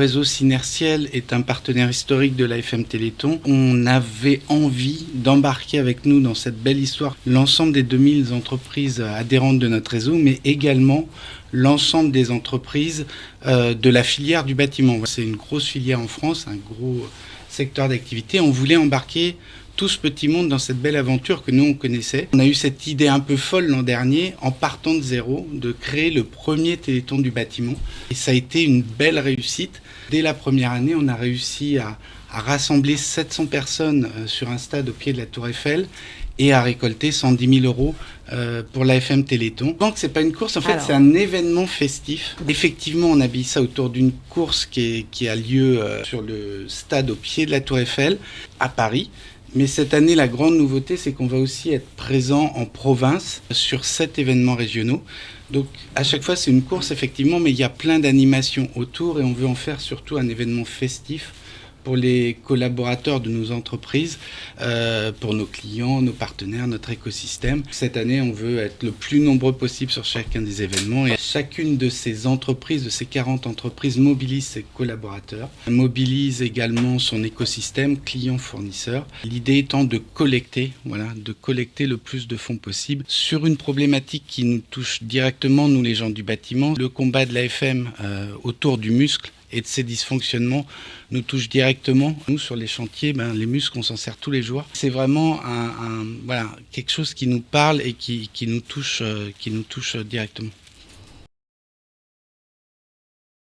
Réseau Synertiel est un partenaire historique de l'AFM Téléthon. On avait envie d'embarquer avec nous dans cette belle histoire l'ensemble des 2000 entreprises adhérentes de notre réseau, mais également l'ensemble des entreprises de la filière du bâtiment. C'est une grosse filière en France, un gros secteur d'activité. On voulait embarquer tout ce petit monde dans cette belle aventure que nous on connaissait. On a eu cette idée un peu folle l'an dernier, en partant de zéro, de créer le premier Téléthon du bâtiment. Et ça a été une belle réussite. Dès la première année, on a réussi à rassembler 700 personnes sur un stade au pied de la Tour Eiffel et à récolter 110 000 euros pour l'AFM Téléthon. Donc c'est pas une course, en fait c'est un événement festif. Effectivement, on habille ça autour d'une course qui a lieu sur le stade au pied de la Tour Eiffel à Paris. Mais cette année, la grande nouveauté, c'est qu'on va aussi être présent en province sur 7 événements régionaux. Donc à chaque fois, c'est une course effectivement, mais il y a plein d'animations autour et on veut en faire surtout un événement festif pour les collaborateurs de nos entreprises, pour nos clients, nos partenaires, notre écosystème. Cette année, on veut être le plus nombreux possible sur chacun des événements et chacune de ces entreprises, de ces 40 entreprises, mobilise ses collaborateurs, mobilise également son écosystème, clients, fournisseurs. L'idée étant de collecter le plus de fonds possible sur une problématique qui nous touche directement, nous les gens du bâtiment. Le combat de l'AFM autour du muscle et de ces dysfonctionnements nous touche directement. Nous, sur les chantiers, les muscles, on s'en sert tous les jours. C'est vraiment quelque chose qui nous parle et qui nous touche directement.